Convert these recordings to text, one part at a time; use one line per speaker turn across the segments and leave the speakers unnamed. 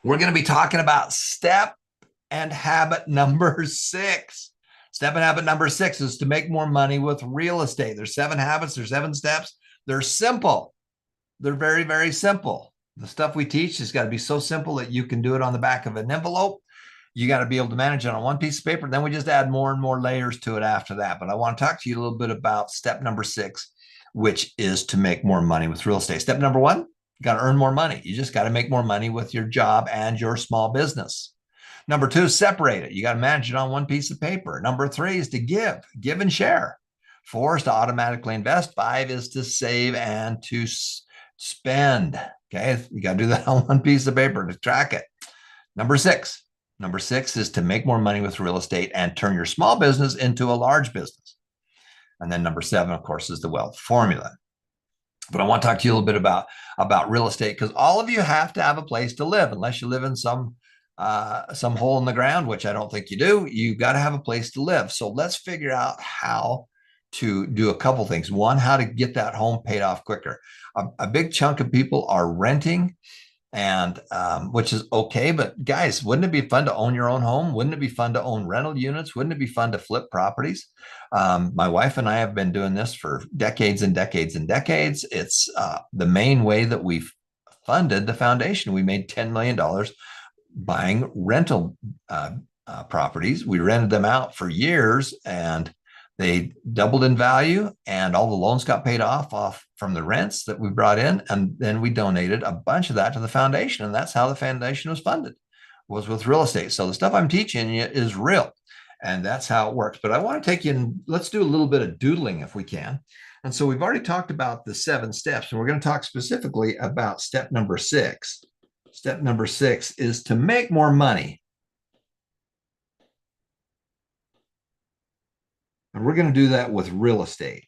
We're going to be talking about step and habit number 6. Step and habit number 6 is to make more money with real estate. There's 7 habits, there's 7 steps. They're simple. They're very, very simple. The stuff we teach has got to be so simple that you can do it on the back of an envelope. You got to be able to manage it on one piece of paper. Then we just add more and more layers to it after that. But I want to talk to you a little bit about step number 6, which is to make more money with real estate. Step number 1, you got to earn more money. You just got to make more money with your job and your small business. Number 2, separate it. You got to manage it on one piece of paper. Number 3 is to give and share. 4 is to automatically invest. 5 is to save and to spend. Okay, you got to do that on one piece of paper to track it. Number 6. Number 6 is to make more money with real estate and turn your small business into a large business. And then number 7, of course, is the wealth formula. But I want to talk to you a little bit about real estate, because all of you have to have a place to live, unless you live in some hole in the ground, which I don't think you do. You got to have a place to live. So let's figure out how to do a couple things. One, how to get that home paid off quicker. A big chunk of people are renting, and which is okay. But guys, wouldn't it be fun to own your own home? Wouldn't it be fun to own rental units? Wouldn't it be fun to flip properties? My wife and I have been doing this for decades and decades and decades. It's the main way that we've funded the foundation. We made $10 million buying rental properties. We rented them out for years, and they doubled in value, and all the loans got paid off from the rents that we brought in. And then we donated a bunch of that to the foundation. And that's how the foundation was funded, was with real estate. So the stuff I'm teaching you is real, and that's how it works. But I want to take you in, let's do a little bit of doodling if we can. And so we've already talked about the 7 steps, and we're going to talk specifically about step number 6. Step number 6 is to make more money. And we're going to do that with real estate.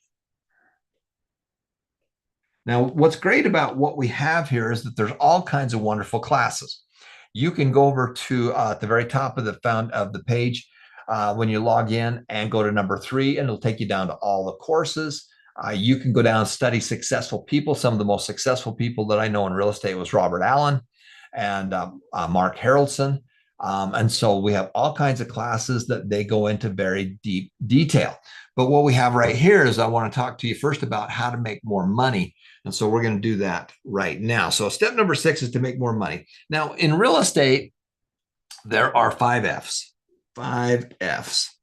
Now, what's great about what we have here is that there's all kinds of wonderful classes. You can go over to at the very top of the page when you log in and go to number 3, and it'll take you down to all the courses. You can go down and study successful people. Some of the most successful people that I know in real estate was Robert Allen and Mark Harrelson. And so we have all kinds of classes that they go into very deep detail. But what we have right here is I want to talk to you first about how to make more money. And so we're going to do that right now. So step number 6 is to make more money. Now, in real estate, there are 5 F's, 5 F's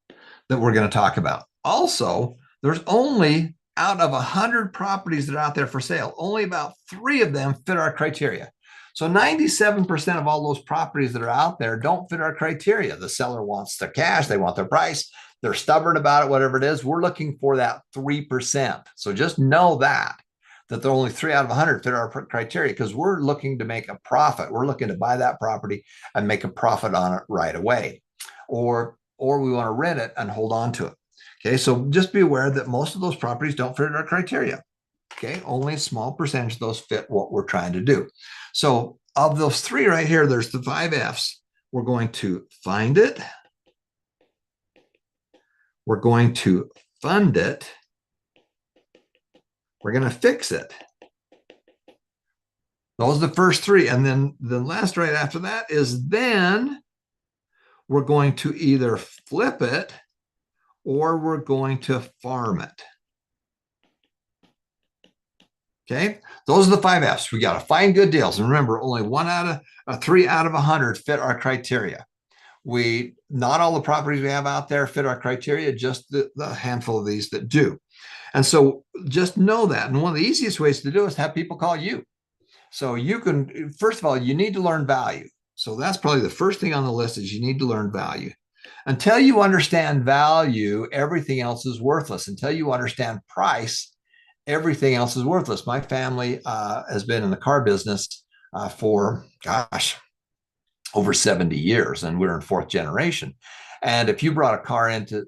that we're going to talk about. Also, there's only out of 100 properties that are out there for sale, only about 3 of them fit our criteria. So 97% of all those properties that are out there don't fit our criteria. The seller wants their cash, they want their price, they're stubborn about it, whatever it is. We're looking for that 3%. So just know that there are only 3 out of 100 fit our criteria, because we're looking to make a profit. We're looking to buy that property and make a profit on it right away. Or we want to rent it and hold on to it. Okay, so just be aware that most of those properties don't fit our criteria. Okay, only a small percentage of those fit what we're trying to do. So of those 3 right here, there's the 5 F's. We're going to find it. We're going to fund it. We're going to fix it. Those are the first 3. And then the last right after that is then we're going to either flip it or we're going to farm it. Okay, those are the 5 F's. We got to find good deals. And remember, only 3 out of 100 fit our criteria. Not all the properties we have out there fit our criteria, just the handful of these that do. And so just know that. And one of the easiest ways to do is have people call you. So you can, first of all, you need to learn value. So that's probably the first thing on the list, is you need to learn value. Until you understand value, everything else is worthless. Until you understand price, everything else is worthless. My family has been in the car business for, over 70 years, and we're in 4th generation. And if you brought a car into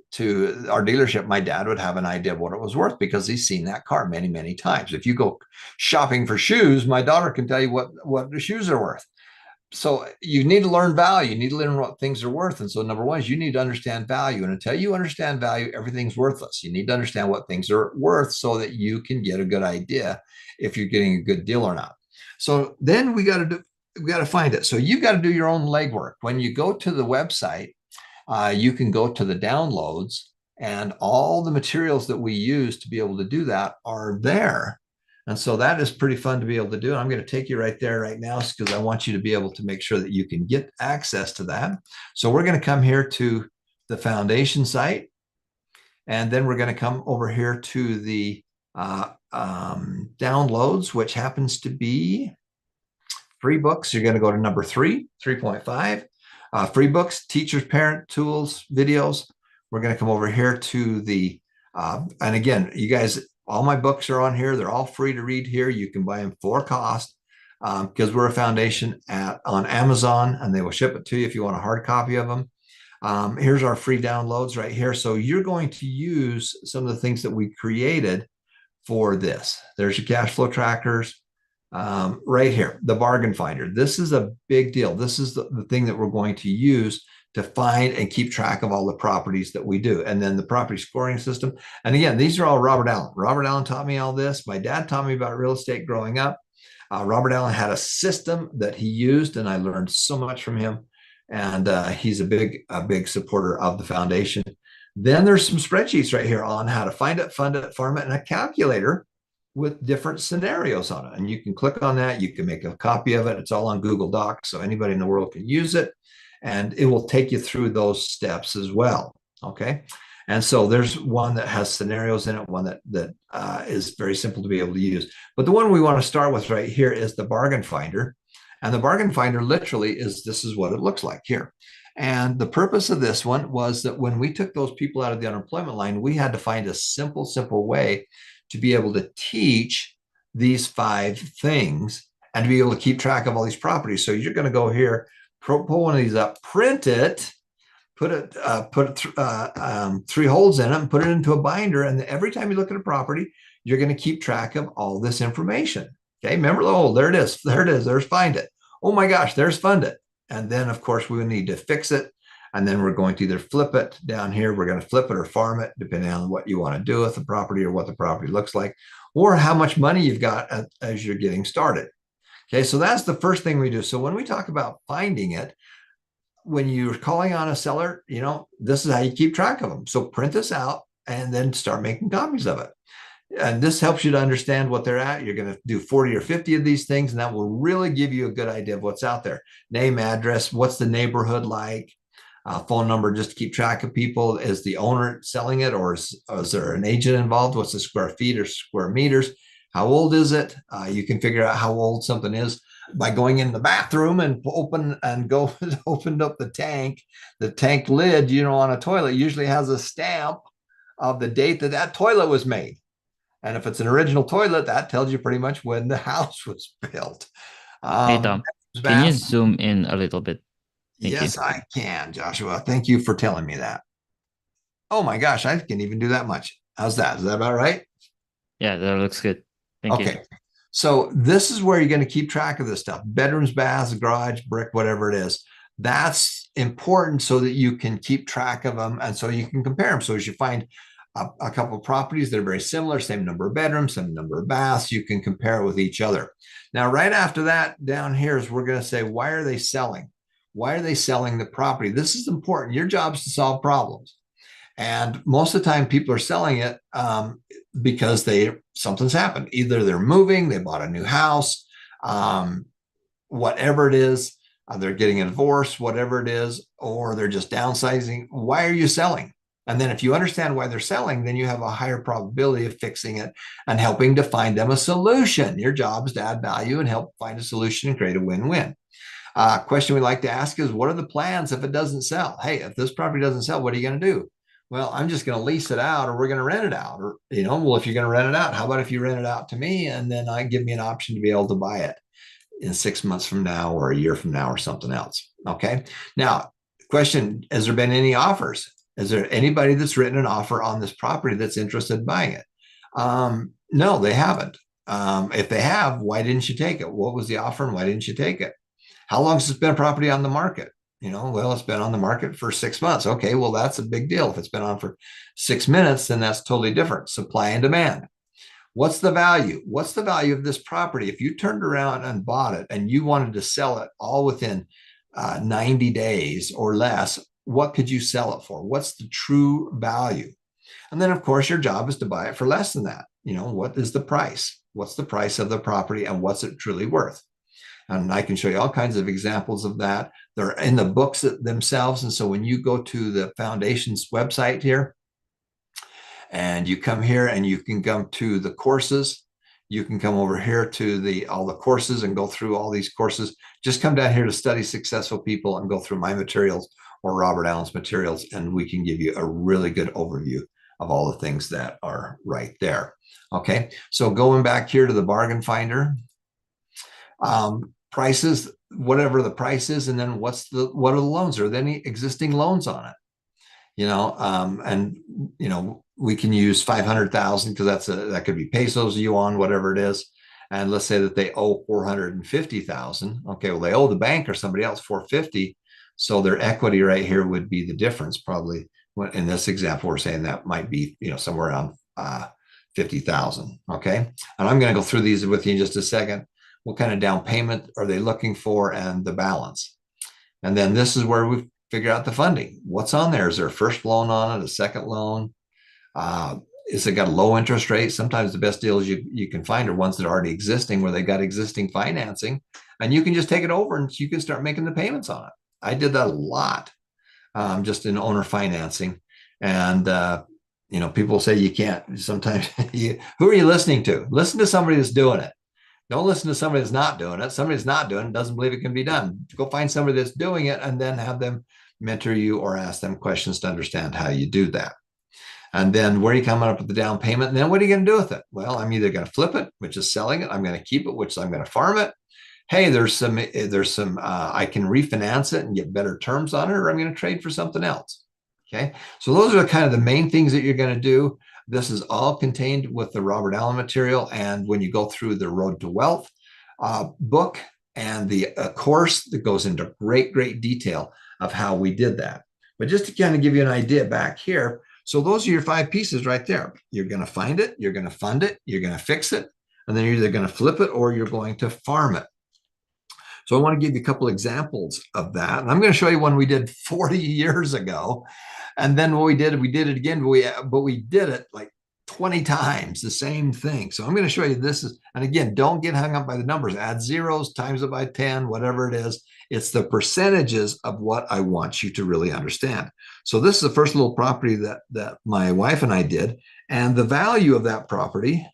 our dealership, my dad would have an idea of what it was worth, because he's seen that car many, many times. If you go shopping for shoes, my daughter can tell you what the shoes are worth. So you need to learn value. You need to learn what things are worth. And so number 1 is you need to understand value. And until you understand value, everything's worthless. You need to understand what things are worth so that you can get a good idea if you're getting a good deal or not. So then we got to we've got to find it. So you've got to do your own legwork. When you go to the website, you can go to the downloads, and all the materials that we use to be able to do that are there. And so that is pretty fun to be able to do. And I'm going to take you right there right now because I want you to be able to make sure that you can get access to that. So we're going to come here to the foundation site, and then we're going to come over here to the downloads, which happens to be free books. You're going to go to number 3.5. Free books, teachers, parent tools, videos. We're going to come over here to the, and again, you guys, all my books are on here. They're all free to read here. You can buy them for cost because we're a foundation on Amazon, and they will ship it to you if you want a hard copy of them. Here's our free downloads right here. So you're going to use some of the things that we created for this. There's your cash flow trackers. Right here, the bargain finder. This is a big deal. This is the thing that we're going to use to find and keep track of all the properties that we do. And then the property scoring system. And again, these are all Robert Allen. Robert Allen taught me all this. My dad taught me about real estate growing up. Robert Allen had a system that he used, and I learned so much from him. And he's a big supporter of the foundation. Then there's some spreadsheets right here on how to find it, fund it, farm it, and a calculator with different scenarios on it. And you can click on that. You can make a copy of it. It's all on Google Docs, so anybody in the world can use it. And it will take you through those steps as well. Okay. And so there's one that has scenarios in it, one that is very simple to be able to use. But the one we want to start with right here is the bargain finder. And the bargain finder literally this is what it looks like here. And the purpose of this one was that when we took those people out of the unemployment line, we had to find a simple way to be able to teach these 5 things and to be able to keep track of all these properties. So you're going to go here, pull one of these up, print it, put 3 holes in it, and put it into a binder. And every time you look at a property, you're going to keep track of all this information. Okay, remember, oh, there it is. There it is. There's find it. Oh my gosh, there's fund it. And then, of course, we will need to fix it. And then we're going to either flip it down here. We're going to flip it or farm it, depending on what you want to do with the property or what the property looks like, or how much money you've got as you're getting started. Okay, so that's the first thing we do. So when we talk about finding it, when you're calling on a seller, this is how you keep track of them. So print this out and then start making copies of it. And this helps you to understand what they're at. You're going to do 40 or 50 of these things, and that will really give you a good idea of what's out there. Name, address, what's the neighborhood like? Phone number just to keep track of people. Is the owner selling it, or is there an agent involved? What's the square feet or square meters? How old is it? You can figure out how old something is by going in the bathroom and opened up the tank. The tank lid, on a toilet usually has a stamp of the date that toilet was made. And if it's an original toilet, that tells you pretty much when the house was built.
Hey Tom, can you zoom in a little bit?
Yes, I can, Joshua. Thank you for telling me that. Oh my gosh, I can even do that much. How's that? Is that about right?
Yeah, that looks good. Thank you.
Okay. So this is where you're going to keep track of this stuff. Bedrooms, baths, garage, brick, whatever it is. That's important so that you can keep track of them and so you can compare them. So as you find a couple of properties that are very similar, same number of bedrooms, same number of baths, you can compare it with each other. Now, right after that, down here is we're going to say, why are they selling? Why are they selling the property? This is important. Your job is to solve problems. And most of the time people are selling it because something's happened. Either they're moving, they bought a new house, whatever it is, they're getting a divorce, whatever it is, or they're just downsizing. Why are you selling? And then if you understand why they're selling, then you have a higher probability of fixing it and helping to find them a solution. Your job is to add value and help find a solution and create a win-win. Question we like to ask is, what are the plans if it doesn't sell? Hey, if this property doesn't sell, what are you going to do? Well, I'm just going to lease it out, or we're going to rent it out. Or, well, if you're going to rent it out, how about if you rent it out to me and then give me an option to be able to buy it in 6 months from now or a year from now or something else. Okay. Now, question, has there been any offers? Is there anybody that's written an offer on this property that's interested in buying it? No, they haven't. If they have, why didn't you take it? What was the offer and why didn't you take it? How long has this been property on the market? Well, it's been on the market for 6 months. Okay, well, that's a big deal. If it's been on for 6 minutes, then that's totally different. Supply and demand. What's the value? What's the value of this property? If you turned around and bought it and you wanted to sell it all within 90 days or less, what could you sell it for? What's the true value? And then, of course, your job is to buy it for less than that. What is the price? What's the price of the property and what's it truly worth? And I can show you all kinds of examples of that. They're in the books themselves. And so when you go to the foundation's website here, and you come here and you can come to the courses, you can come over here to all the courses and go through all these courses. Just come down here to Study Successful People and go through my materials or Robert Allen's materials, and we can give you a really good overview of all the things that are right there. Okay, so going back here to the bargain finder, prices, whatever the price is, and then what are the loans? Are there any existing loans on it? We can use 500,000 because that could be pesos, yuan, whatever it is. And let's say that they owe 450,000. Okay, well, they owe the bank or somebody else 450. So their equity right here would be the difference. Probably in this example, we're saying that might be, somewhere around 50,000. Okay. And I'm going to go through these with you in just a second. What kind of down payment are they looking for and the balance? And then this is where we figure out the funding. What's on there? Is there a first loan on it, a second loan? Is it got a low interest rate? Sometimes the best deals you can find are ones that are already existing, where they got existing financing, and you can just take it over and you can start making the payments on it. I did that a lot, just in owner financing. And people say you can't. Sometimes who are you listening to? Listen to somebody that's doing it. Don't listen to somebody that's not doing it. Somebody that's not doing it doesn't believe it can be done. Go find somebody that's doing it and then have them mentor you or ask them questions to understand how you do that. And then where are you coming up with the down payment? And then what are you going to do with it? Well, I'm either going to flip it, which is selling it. I'm going to keep it, which I'm going to farm it. Hey, there's some, I can refinance it and get better terms on it, or I'm going to trade for something else. Okay. So those are kind of the main things that you're going to do. This is all contained with the Robert Allen material. And when you go through the Road to Wealth book and the course that goes into great, great detail of how we did that. But just to kind of give you an idea back here. So those are your 5 pieces right there. You're going to find it, you're going to fund it, you're going to fix it, and then you're either going to flip it or you're going to farm it. So I want to give you a couple examples of that. And I'm going to show you one we did 40 years ago. And then what we did it again, but we did it like 20 times, the same thing. So I'm going to show you this is, and again, don't get hung up by the numbers. Add zeros, times it by 10, whatever it is. It's the percentages of what I want you to really understand. So this is the first little property that my wife and I did. And the value of that property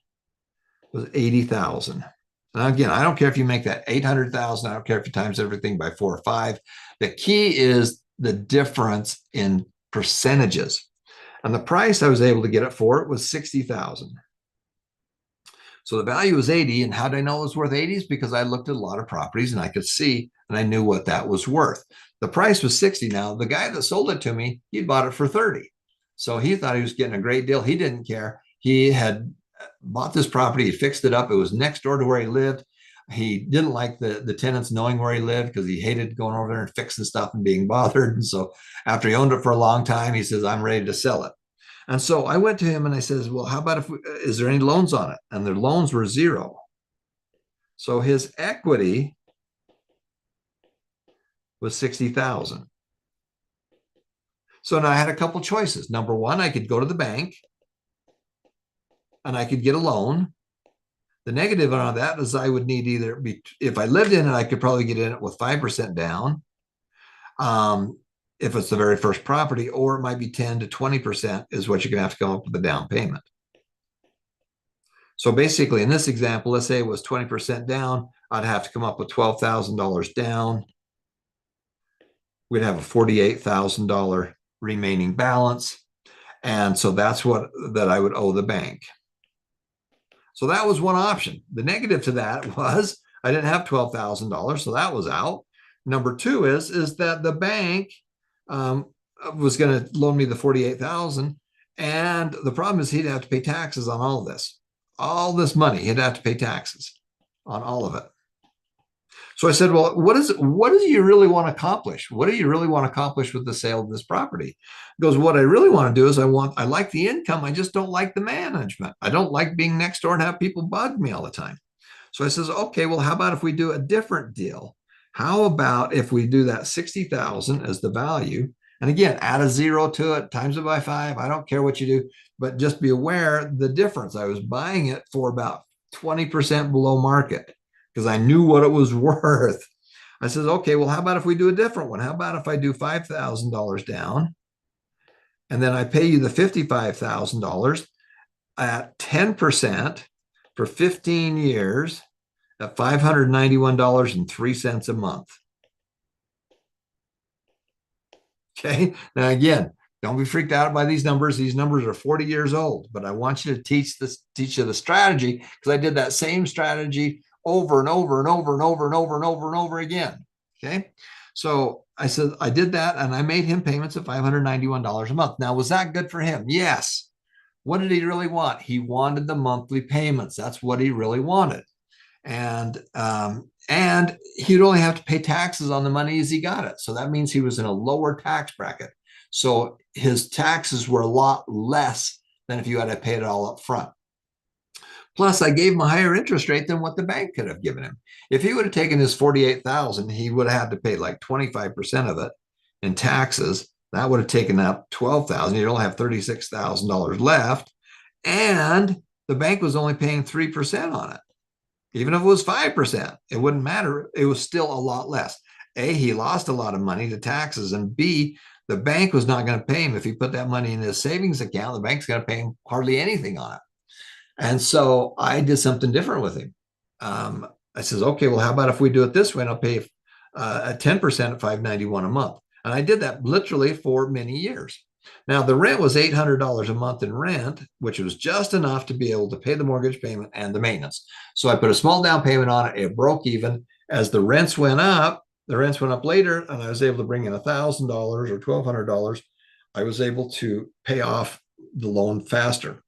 was 80,000. Now, again, I don't care if you make that 800,000. I don't care if you times everything by 4 or 5. The key is the difference in percentages. And the price I was able to get it for it was 60,000. So the value was 80. And how did I know it was worth 80? Is because I looked at a lot of properties and I could see, and I knew what that was worth. The price was 60. Now, the guy that sold it to me, he bought it for 30. So he thought he was getting a great deal. He didn't care. He had bought this property. He fixed it up. It was next door to where he lived. He didn't like the tenants knowing where he lived because he hated going over there and fixing stuff and being bothered. And so after he owned it for a long time, he says, I'm ready to sell it. And so I went to him and I says, well, how about is there any loans on it? And their loans were 0. So his equity was 60,000. So now I had a couple choices. Number one, I could go to the bank and I could get a loan. The negative on that is I would need if I lived in it, I could probably get in it with 5% down. If it's the very first property, or it might be 10 to 20% is what you're going to have to come up with the down payment. So basically in this example, let's say it was 20% down, I'd have to come up with $12,000 down. We'd have a $48,000 remaining balance. And so that's that I would owe the bank. So that was one option. The negative to that was I didn't have $12,000, so that was out. Number two is that the bank was going to loan me the 48,000, and the problem is he'd have to pay taxes on all this money. He'd have to pay taxes on all of it. So I said, well, what do you really want to accomplish? What do you really want to accomplish with the sale of this property? He goes, what I really want to do is I like the income. I just don't like the management. I don't like being next door and have people bug me all the time. So I says, okay, well, how about if we do a different deal? How about if we do that 60,000 as the value? And again, add a zero to it, times it by 5. I don't care what you do, but just be aware the difference. I was buying it for about 20% below market because I knew what it was worth. I says, okay, well, how about if we do a different one? How about if I do $5,000 down and then I pay you the $55,000 at 10% for 15 years at $591.03 a month. Okay. Now, again, don't be freaked out by these numbers. These numbers are 40 years old, but I want you to teach you the strategy because I did that same strategy over and over and over and over and over and over and over again. Okay. So I said, I did that and I made him payments of $591 a month. Now, was that good for him? Yes. What did he really want? He wanted the monthly payments. That's what he really wanted. And he'd only have to pay taxes on the money as he got it. So that means he was in a lower tax bracket. So his taxes were a lot less than if you had to pay it all up front. Plus, I gave him a higher interest rate than what the bank could have given him. If he would have taken his 48,000, he would have had to pay like 25% of it in taxes. That would have taken up 12,000. You'd only have $36,000 left. And the bank was only paying 3% on it. Even if it was 5%, it wouldn't matter. It was still a lot less. A, he lost a lot of money to taxes. And B, the bank was not going to pay him. If he put that money in his savings account, the bank's going to pay him hardly anything on it. And so I did something different with him. I says, okay, well, how about if we do it this way and I'll pay at 10% at $591 a month. And I did that literally for many years. Now, the rent was $800 a month in rent, which was just enough to be able to pay the mortgage payment and the maintenance. So I put a small down payment on it. It broke even. As the rents went up later, and I was able to bring in $1,000 or $1,200. I was able to pay off the loan faster.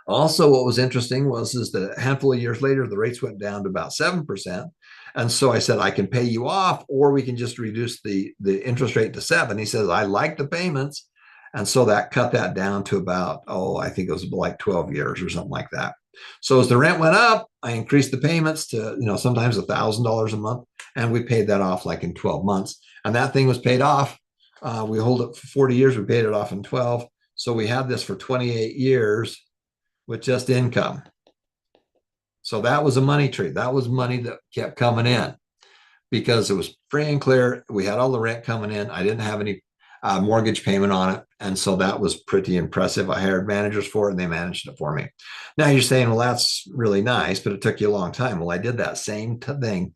Also, what was interesting is that a handful of years later, the rates went down to about 7%. And so I said, I can pay you off, or we can just reduce the interest rate to 7. He says, I like the payments. And so that cut that down to about, I think it was like 12 years or something like that. So as the rent went up, I increased the payments to, sometimes $1,000 a month. And we paid that off like in 12 months. And that thing was paid off. We hold it for 40 years. We paid it off in 12. So we had this for 28 years with just income. So that was a money tree. That was money that kept coming in because it was free and clear. We had all the rent coming in. I didn't have any mortgage payment on it. And so that was pretty impressive. I hired managers for it and they managed it for me. Now you're saying, well, that's really nice, but it took you a long time. Well, I did that same thing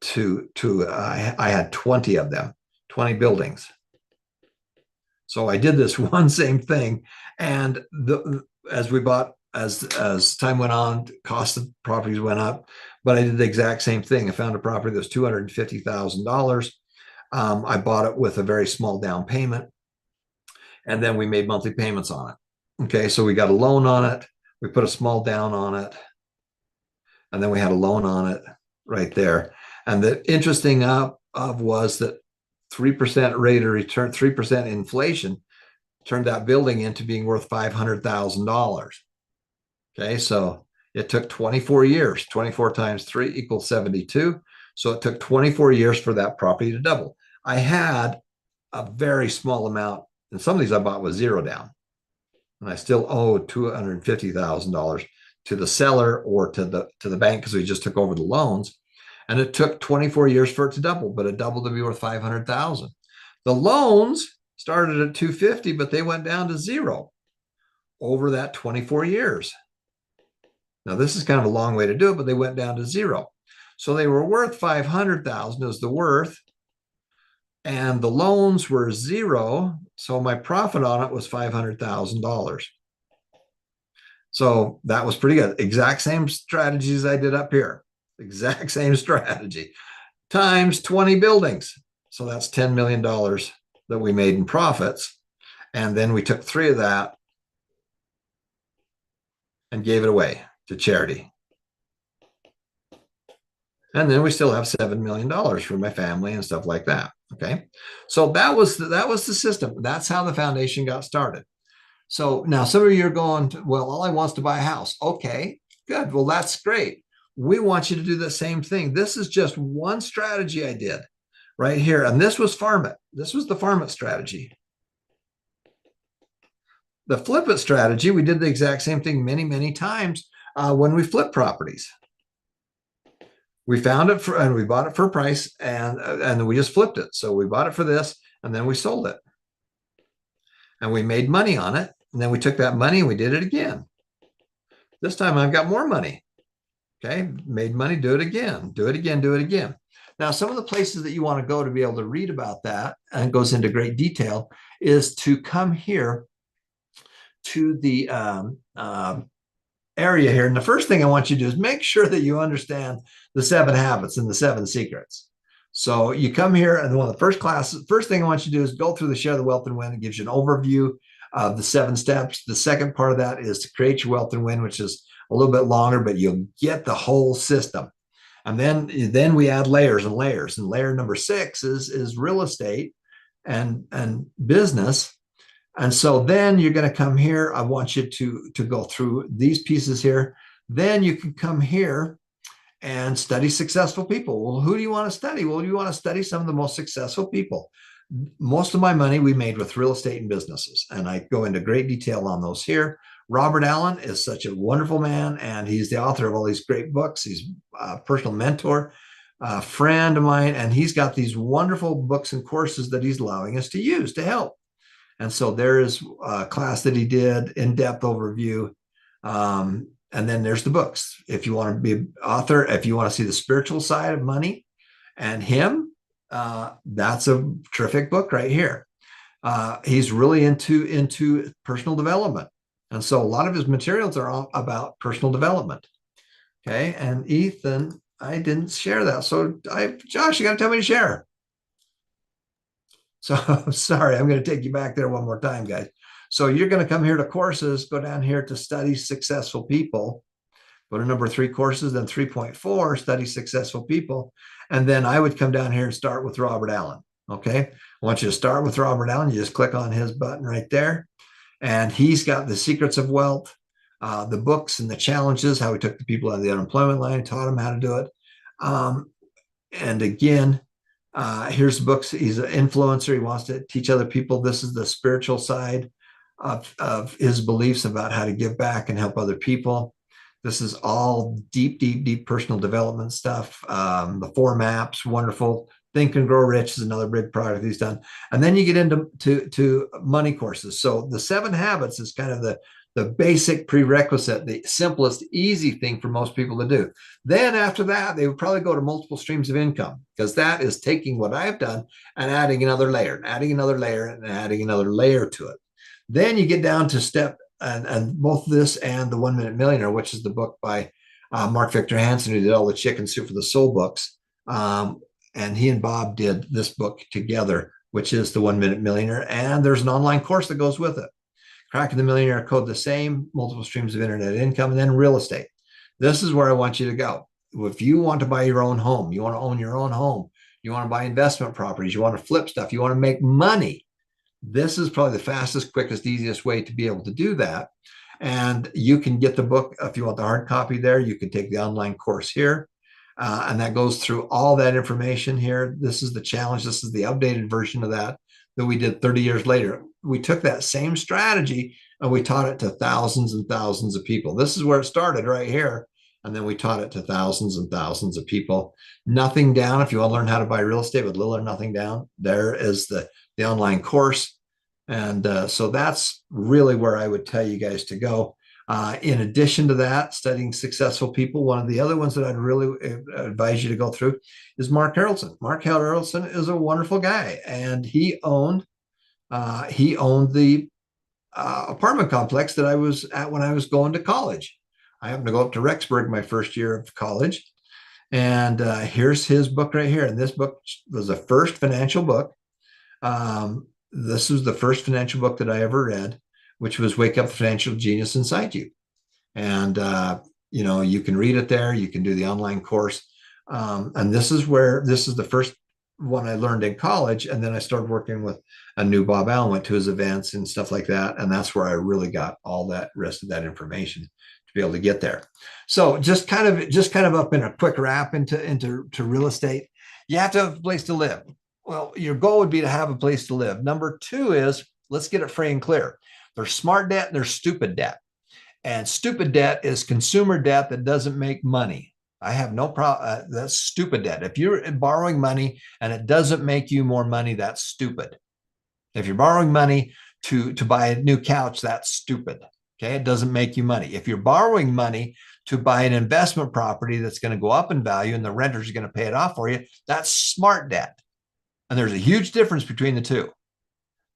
I had 20 of them, 20 buildings. So I did this one same thing. And as time went on, cost of properties went up, but I did the exact same thing. I found a property that was $250,000. I bought it with a very small down payment, and then we made monthly payments on it. Okay, so we got a loan on it. We put a small down on it, and then we had a loan on it right there. And the interesting was that 3% rate of return, 3% inflation turned that building into being worth $500,000. Okay, so it took 24 years. 24 times 3 equals 72. So it took 24 years for that property to double. I had a very small amount, and some of these I bought with zero down. And I still owe $250,000 to the seller or to the bank because we just took over the loans. And it took 24 years for it to double, but it doubled to be worth 500,000. The loans started at 250, but they went down to zero over that 24 years. Now, this is kind of a long way to do it, but they went down to zero. So they were worth 500,000 as the worth, and the loans were zero. So my profit on it was $500,000. So that was pretty good. Exact same strategies I did up here. Exact same strategy times 20 buildings. So that's $10 million that we made in profits. And then we took 3 of that and gave it away to charity. And then we still have $7 million for my family and stuff like that. Okay. So that was the system. That's how the foundation got started. So now some of you are going, well, all I want is to buy a house. Okay, good. Well, that's great. We want you to do the same thing. This is just one strategy I did right here. And this was Farm It. This was the Farm It strategy. The Flip It strategy, we did the exact same thing many, many times when we flip properties. We found it and we bought it for a price, and we just flipped it. So we bought it for this, and then we sold it, and we made money on it. And then we took that money and we did it again. This time I've got more money. Okay, made money, do it again, do it again, do it again. Now, some of the places that you want to go to be able to read about that, and it goes into great detail, is to come here to the area here. And the first thing I want you to do is make sure that you understand the 7 habits and the 7 secrets. So you come here, and one of the first classes, first thing I want you to do is go through the Share the Wealth and Win. It gives you an overview of the 7 steps. The second part of that is to create your wealth and win, which is a little bit longer, but you'll get the whole system. And then we add layers and layers. And layer number 6 is real estate and business. And so then you're going to come here. I want you to go through these pieces here. Then you can come here and study successful people. Well, who do you want to study? Well, you want to study some of the most successful people. Most of my money we made with real estate and businesses, and I go into great detail on those here. Robert Allen is such a wonderful man, and he's the author of all these great books. He's a personal mentor, a friend of mine, and he's got these wonderful books and courses that he's allowing us to use to help. And so there is a class that he did, in-depth overview. And then there's the books. If you want to be an author, if you want to see the spiritual side of money and him, that's a terrific book right here. He's really into personal development. And so a lot of his materials are all about personal development. Okay. And Ethan, I didn't share that. So Josh, you got to tell me to share. So sorry, I'm going to take you back there one more time, guys. So you're going to come here to courses, go down here to study successful people, go to number 3 courses, then 3.4, study successful people. And then I would come down here and start with Robert Allen. Okay. I want you to start with Robert Allen. You just click on his button right there. And he's got the secrets of wealth, the books and the challenges, how he took the people out of the unemployment line, taught them how to do it. And again, here's books. He's an influencer. He wants to teach other people. This is the spiritual side of his beliefs about how to give back and help other people. This is all deep, deep, deep personal development stuff. The 4 maps, wonderful. Think and Grow Rich is another big product he's done. And then you get into to money courses. So the 7 habits is kind of the basic prerequisite, the simplest, easy thing for most people to do. Then after that, they would probably go to multiple streams of income, because that is taking what I've done and adding another layer, and adding another layer, and adding another layer to it. Then you get down to step, and both this and the 1 Minute Millionaire, which is the book by Mark Victor Hansen, who did all the Chicken Soup for the Soul books. And he and Bob did this book together, which is the 1 Minute Millionaire. And there's an online course that goes with it. Cracking the Millionaire Code, the same, multiple streams of internet income, and then real estate. This is where I want you to go. If you want to buy your own home, you want to own your own home, you want to buy investment properties, you want to flip stuff, you want to make money, this is probably the fastest, quickest, easiest way to be able to do that. And you can get the book if you want the hard copy there. You can take the online course here. And that goes through all that information here. This is the challenge. This is the updated version of that we did 30 years later. We took that same strategy and we taught it to thousands and thousands of people. This is where it started right here. And then we taught it to thousands and thousands of people. Nothing down. If you want to learn how to buy real estate with little or nothing down, there is the online course. And so that's really where I would tell you guys to go. In addition to that, studying successful people, one of the other ones that I'd really advise you to go through is Mark Harrelson. Mark Harrelson is a wonderful guy, and he owned the apartment complex that I was at when I was going to college. I happened to go up to Rexburg my first year of college, and here's his book right here. And this book was the first financial book. This was the first financial book that I ever read, which was Wake Up the Financial Genius Inside You. And, you can read it there. You can do the online course. And this is the first one I learned in college. And then I started working with a new Bob Allen, went to his events and stuff like that. And that's where I really got all that rest of that information to be able to get there. So just kind of up in a quick wrap into real estate. You have to have a place to live. Well, your goal would be to have a place to live. Number two is, let's get it free and clear. There's smart debt and there's stupid debt. And stupid debt is consumer debt that doesn't make money. I have no problem. That's stupid debt. If you're borrowing money and it doesn't make you more money, that's stupid. If you're borrowing money to buy a new couch, that's stupid. Okay. It doesn't make you money. If you're borrowing money to buy an investment property that's going to go up in value and the renters are going to pay it off for you, that's smart debt. And there's a huge difference between the two.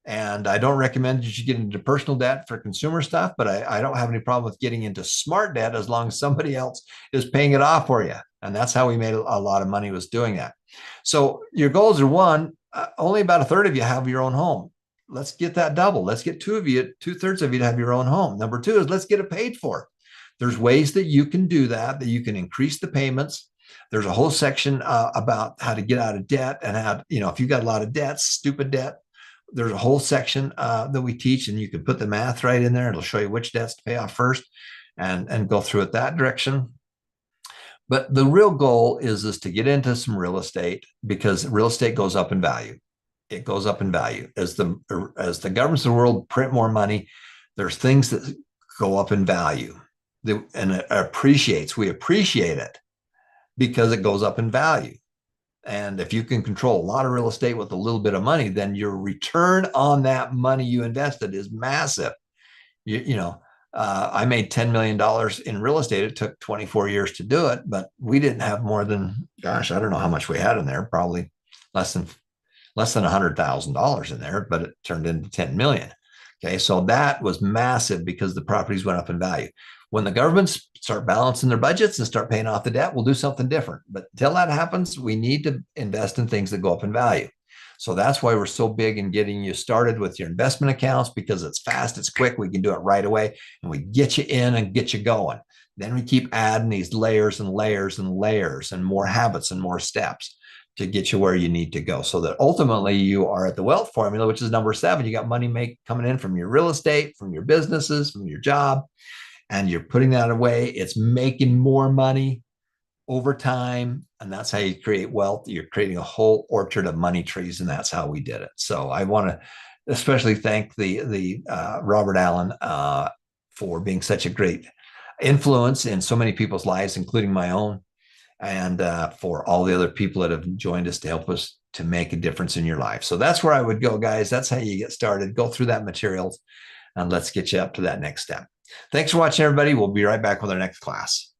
And I don't recommend you should get into personal debt for consumer stuff, but I don't have any problem with getting into smart debt as long as somebody else is paying it off for you. And that's how we made a lot of money, was doing that. So your goals are, one, only about a third of you have your own home. Let's get that double. Let's get two-thirds of you to have your own home. Number two is, let's get it paid for. There's ways that you can do that you can increase the payments. There's a whole section about how to get out of debt and how, if you've got a lot of debt, stupid debt, there's a whole section that we teach, and you can put the math right in there. It'll show you which debts to pay off first and go through it that direction. But the real goal is to get into some real estate, because real estate goes up in value. It goes up in value as the governments of the world print more money. There's things that go up in value, and it appreciates. We appreciate it because it goes up in value. And if you can control a lot of real estate with a little bit of money, then your return on that money you invested is massive. I made $10 million in real estate. It took 24 years to do it, but we didn't have more than, I don't know how much we had in there, probably less than $100,000 in there, but it turned into 10 million. Okay. So that was massive because the properties went up in value. When the governments start balancing their budgets and start paying off the debt, we'll do something different. But until that happens, we need to invest in things that go up in value. So that's why we're so big in getting you started with your investment accounts, because it's fast, it's quick, we can do it right away, and we get you in and get you going. Then we keep adding these layers and layers and layers and more habits and more steps to get you where you need to go, so that ultimately you are at the wealth formula, which is number 7. You got money coming in from your real estate, from your businesses, from your job, and you're putting that away. It's making more money over time. And that's how you create wealth. You're creating a whole orchard of money trees. And that's how we did it. So I want to especially thank the Robert Allen for being such a great influence in so many people's lives, including my own, and for all the other people that have joined us to help us to make a difference in your life. So that's where I would go, guys. That's how you get started. Go through that material, and let's get you up to that next step. Thanks for watching, everybody. We'll be right back with our next class.